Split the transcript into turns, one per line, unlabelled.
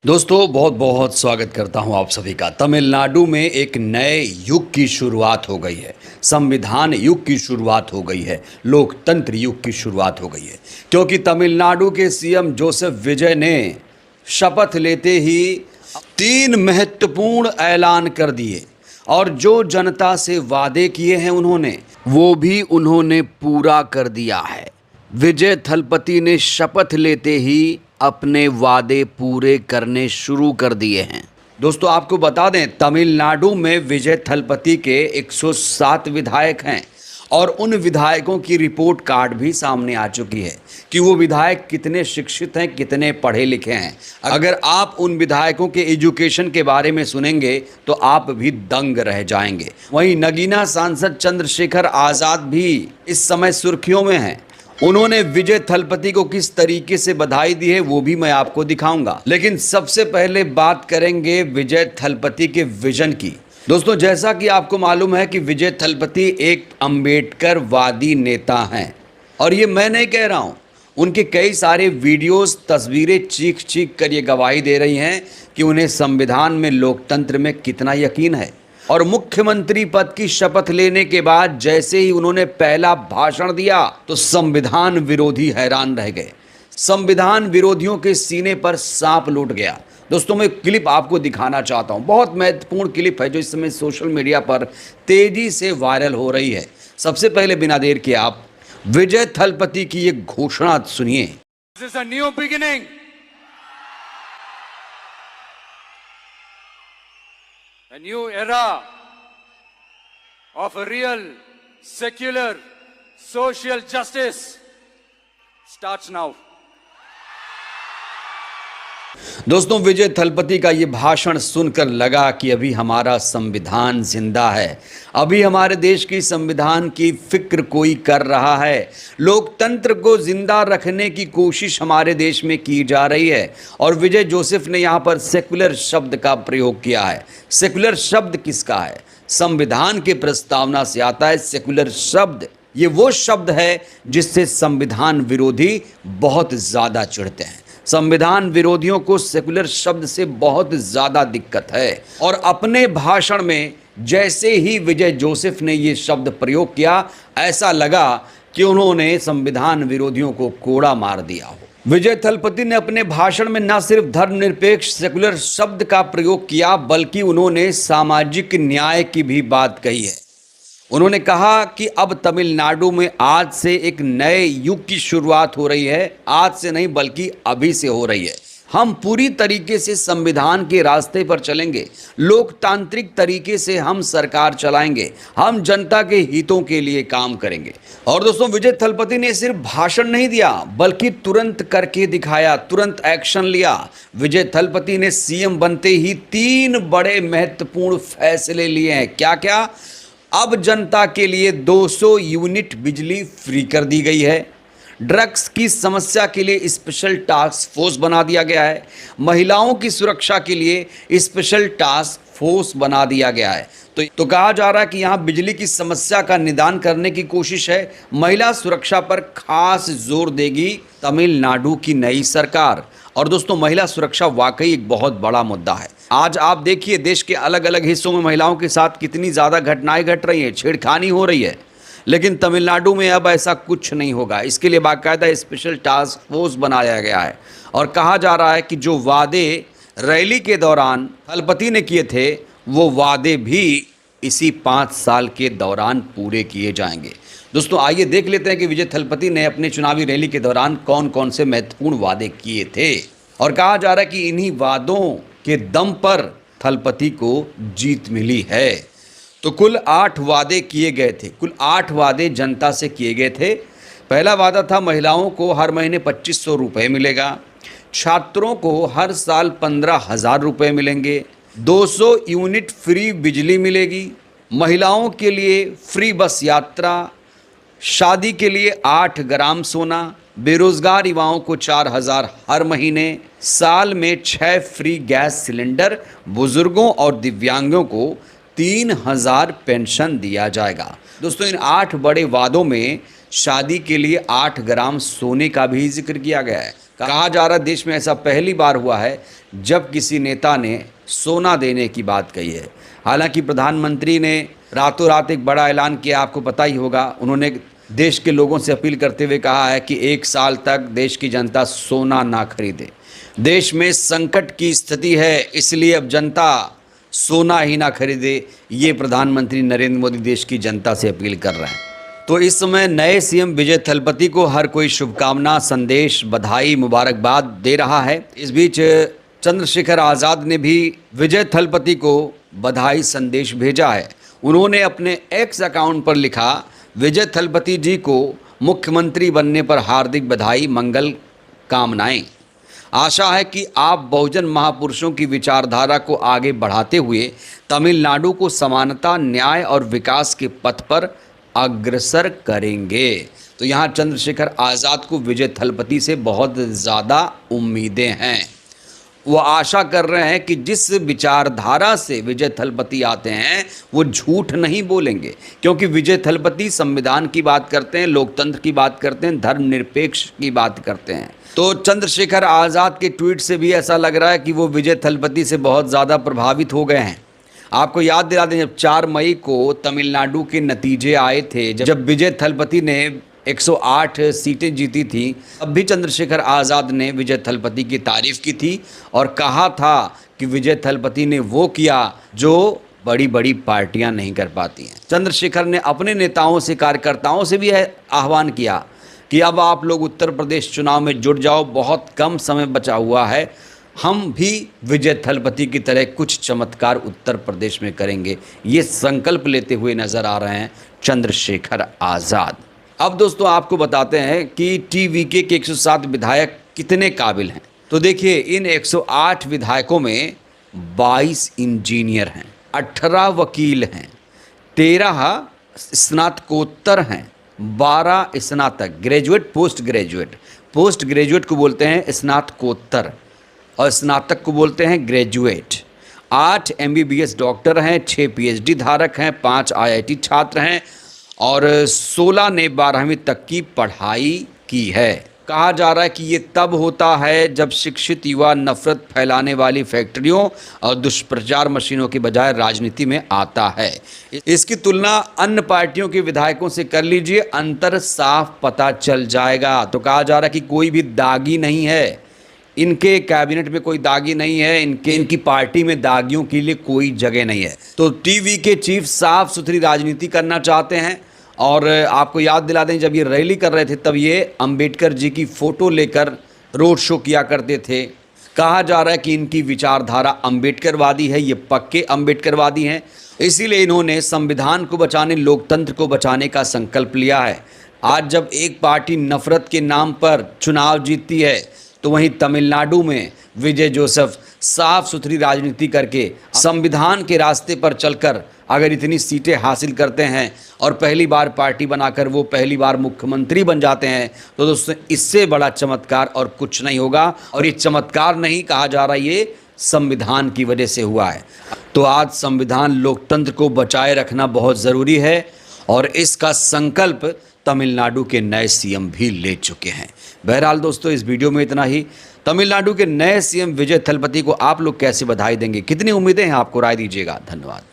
दोस्तों बहुत बहुत स्वागत करता हूं आप सभी का। तमिलनाडु में एक नए युग की शुरुआत हो गई है। संविधान युग की शुरुआत हो गई है। लोकतंत्र युग की शुरुआत हो गई है, क्योंकि तमिलनाडु के सीएम जोसेफ विजय ने शपथ लेते ही 3 महत्वपूर्ण ऐलान कर दिए और जो जनता से वादे किए हैं उन्होंने, वो भी उन्होंने पूरा कर दिया है। विजय थलपति ने शपथ लेते ही अपने वादे पूरे करने शुरू कर दिए हैं। दोस्तों आपको बता दें, तमिलनाडु में विजय थलपति के 107 विधायक हैं और उन विधायकों की रिपोर्ट कार्ड भी सामने आ चुकी है कि वो विधायक कितने शिक्षित हैं, कितने पढ़े लिखे हैं। अगर आप उन विधायकों के एजुकेशन के बारे में सुनेंगे तो आप भी दंग रह जाएंगे। वहीं नगीना सांसद चंद्रशेखर आज़ाद भी इस समय सुर्खियों में हैं। उन्होंने विजय थलपति को किस तरीके से बधाई दी है वो भी मैं आपको दिखाऊंगा, लेकिन सबसे पहले बात करेंगे विजय थलपति के विजन की। दोस्तों जैसा कि आपको मालूम है कि विजय थलपति एक अंबेडकरवादी नेता हैं और ये मैं नहीं कह रहा हूं, उनके कई सारे वीडियोस, तस्वीरें चीख चीख कर ये गवाही दे रही हैं कि उन्हें संविधान में, लोकतंत्र में कितना यकीन है। और मुख्यमंत्री पद की शपथ लेने के बाद जैसे ही उन्होंने पहला भाषण दिया तो संविधान विरोधी हैरान रह गए। संविधान विरोधियों के सीने पर सांप लूट गया। दोस्तों मैं क्लिप आपको दिखाना चाहता हूं, बहुत महत्वपूर्ण क्लिप है जो इस समय सोशल मीडिया पर तेजी से वायरल हो रही है। सबसे पहले बिना देर के आप विजय थलपति की ये घोषणा सुनिए।
This is a new beginning. A new era of a real, secular, social justice starts now.
दोस्तों विजय थलपति का ये भाषण सुनकर लगा कि अभी हमारा संविधान जिंदा है, अभी हमारे देश की संविधान की फिक्र कोई कर रहा है। लोकतंत्र को जिंदा रखने की कोशिश हमारे देश में की जा रही है। और विजय जोसेफ ने यहाँ पर सेकुलर शब्द का प्रयोग किया है। सेकुलर शब्द किसका है? संविधान के प्रस्तावना से आता है सेकुलर शब्द। ये वो शब्द है जिससे संविधान विरोधी बहुत ज़्यादा चिढ़ते हैं। संविधान विरोधियों को सेकुलर शब्द से बहुत ज़्यादा दिक्कत है। और अपने भाषण में जैसे ही विजय जोसेफ ने ये शब्द प्रयोग किया, ऐसा लगा कि उन्होंने संविधान विरोधियों को कोड़ा मार दिया हो। विजय थलपति ने अपने भाषण में न सिर्फ धर्मनिरपेक्ष सेकुलर शब्द का प्रयोग किया, बल्कि उन्होंने सामाजिक न्याय की भी बात कही है। उन्होंने कहा कि अब तमिलनाडु में आज से एक नए युग की शुरुआत हो रही है। आज से नहीं बल्कि अभी से हो रही है। हम पूरी तरीके से संविधान के रास्ते पर चलेंगे, लोकतांत्रिक तरीके से हम सरकार चलाएंगे, हम जनता के हितों के लिए काम करेंगे। और दोस्तों विजय थलपति ने सिर्फ भाषण नहीं दिया बल्कि तुरंत करके दिखाया, तुरंत एक्शन लिया। विजय थलपति ने सीएम बनते ही 3 बड़े महत्वपूर्ण फैसले लिए हैं। क्या क्या? अब जनता के लिए 200 यूनिट बिजली फ्री कर दी गई है। ड्रग्स की समस्या के लिए स्पेशल टास्क फोर्स बना दिया गया है। महिलाओं की सुरक्षा के लिए स्पेशल टास्क फोर्स बना दिया गया है। तो कहा जा रहा है कि यहाँ बिजली की समस्या का निदान करने की कोशिश है। महिला सुरक्षा पर खास जोर देगी तमिलनाडु की नई सरकार। और दोस्तों महिला सुरक्षा वाकई एक बहुत बड़ा मुद्दा है। आज आप देखिए देश के अलग अलग हिस्सों में महिलाओं के साथ कितनी ज़्यादा घटनाएं घट रही हैं, छेड़खानी हो रही है। लेकिन तमिलनाडु में अब ऐसा कुछ नहीं होगा। इसके लिए बाकायदा स्पेशल टास्क फोर्स बनाया गया है। और कहा जा रहा है कि जो वादे रैली के दौरान थलपति ने किए थे, वो वादे भी इसी 5 साल के दौरान पूरे किए जाएंगे। दोस्तों आइए देख लेते हैं कि विजय थलपति ने अपने चुनावी रैली के दौरान कौन कौन से महत्वपूर्ण वादे किए थे। और कहा जा रहा है कि इन्हीं वादों के दम पर थलपति को जीत मिली है। तो कुल 8 वादे किए गए थे। कुल 8 वादे जनता से किए गए थे। पहला वादा था महिलाओं को हर महीने 2500 रुपये मिलेगा। छात्रों को हर साल 15,000 रुपये मिलेंगे। 200 यूनिट फ्री बिजली मिलेगी। महिलाओं के लिए फ्री बस यात्रा। शादी के लिए 8 ग्राम सोना। बेरोजगार युवाओं को 4,000 हर महीने। साल में 6 फ्री गैस सिलेंडर। बुजुर्गों और दिव्यांगों को 3,000 पेंशन दिया जाएगा। दोस्तों इन 8 बड़े वादों में शादी के लिए 8 ग्राम सोने का भी जिक्र किया गया है। कहा जा रहा है देश में ऐसा पहली बार हुआ है जब किसी नेता ने सोना देने की बात कही है। हालांकि प्रधानमंत्री ने रातों रात एक बड़ा ऐलान किया, आपको पता ही होगा। उन्होंने देश के लोगों से अपील करते हुए कहा है कि 1 साल तक देश की जनता सोना ना खरीदे। देश में संकट की स्थिति है, इसलिए अब जनता सोना ही ना खरीदे। ये प्रधानमंत्री नरेंद्र मोदी देश की जनता से अपील कर रहे हैं। तो इस समय नए सीएम विजय थलपति को हर कोई शुभकामना, संदेश, बधाई, मुबारकबाद दे रहा है। इस बीच चंद्रशेखर आज़ाद ने भी विजय थलपति को बधाई संदेश भेजा है। उन्होंने अपने एक्स अकाउंट पर लिखा, विजय थलपति जी को मुख्यमंत्री बनने पर हार्दिक बधाई, मंगल कामनाएं। आशा है कि आप बहुजन महापुरुषों की विचारधारा को आगे बढ़ाते हुए तमिलनाडु को समानता, न्याय और विकास के पथ पर अग्रसर करेंगे। तो यहाँ चंद्रशेखर आज़ाद को विजय थलपति से बहुत ज़्यादा उम्मीदें हैं। वो आशा कर रहे हैं कि जिस विचारधारा से विजय थलपति आते हैं वो झूठ नहीं बोलेंगे, क्योंकि विजय थलपति संविधान की बात करते हैं, लोकतंत्र की बात करते हैं, धर्मनिरपेक्ष की बात करते हैं। तो चंद्रशेखर आज़ाद के ट्वीट से भी ऐसा लग रहा है कि वो विजय थलपति से बहुत ज़्यादा प्रभावित हो गए हैं। आपको याद दिला दें, जब 4 मई को तमिलनाडु के नतीजे आए थे, जब विजय थलपति ने 108 सीटें जीती थी, अब भी चंद्रशेखर आज़ाद ने विजय थलपति की तारीफ की थी और कहा था कि विजय थलपति ने वो किया जो बड़ी बड़ी पार्टियां नहीं कर पाती हैं। चंद्रशेखर ने अपने नेताओं से, कार्यकर्ताओं से भी आह्वान किया कि अब आप लोग उत्तर प्रदेश चुनाव में जुट जाओ, बहुत कम समय बचा हुआ है, हम भी विजय थलपति की तरह कुछ चमत्कार उत्तर प्रदेश में करेंगे। ये संकल्प लेते हुए नजर आ रहे हैं चंद्रशेखर आज़ाद। अब दोस्तों आपको बताते हैं कि टीवीके के 107 विधायक कितने काबिल हैं। तो देखिए, इन 108 विधायकों में 22 इंजीनियर हैं, 18 वकील हैं, 13 स्नातकोत्तर हैं, 12 स्नातक, graduate, post graduate. Post graduate को बोलते हैं स्नातकोत्तर और स्नातक को बोलते हैं ग्रेजुएट। 8 MBBS डॉक्टर हैं, 6 PhD धारक हैं, 5 IIT छात्र हैं और 16 ने 12वीं तक की पढ़ाई की है। कहा जा रहा है कि ये तब होता है जब शिक्षित युवा नफरत फैलाने वाली फैक्ट्रियों और दुष्प्रचार मशीनों के बजाय राजनीति में आता है। इसकी तुलना अन्य पार्टियों के विधायकों से कर लीजिए, अंतर साफ पता चल जाएगा। तो कहा जा रहा है कि कोई भी दागी नहीं है, इनके कैबिनेट में कोई दागी नहीं है, इनकी पार्टी में दागियों के लिए कोई जगह नहीं है। तो टीवी के चीफ साफ सुथरी राजनीति करना चाहते हैं। और आपको याद दिला दें, जब ये रैली कर रहे थे तब ये अंबेडकर जी की फ़ोटो लेकर रोड शो किया करते थे। कहा जा रहा है कि इनकी विचारधारा अंबेडकरवादी है, ये पक्के अंबेडकरवादी हैं। इसीलिए इन्होंने संविधान को बचाने, लोकतंत्र को बचाने का संकल्प लिया है। आज जब एक पार्टी नफरत के नाम पर चुनाव जीतती है, तो वहीं तमिलनाडु में विजय जोसेफ साफ सुथरी राजनीति करके संविधान के रास्ते पर चलकर अगर इतनी सीटें हासिल करते हैं और पहली बार पार्टी बनाकर वो पहली बार मुख्यमंत्री बन जाते हैं, तो दोस्तों इससे बड़ा चमत्कार और कुछ नहीं होगा। और ये चमत्कार नहीं कहा जा रहा, ये संविधान की वजह से हुआ है। तो आज संविधान, लोकतंत्र को बचाए रखना बहुत ज़रूरी है और इसका संकल्प तमिलनाडु के नए सीएम भी ले चुके हैं। बहरहाल दोस्तों, इस वीडियो में इतना ही। तमिलनाडु के नए सीएम विजय थलपति को आप लोग कैसे बधाई देंगे, कितनी उम्मीदें हैं आपको, राय दीजिएगा। धन्यवाद।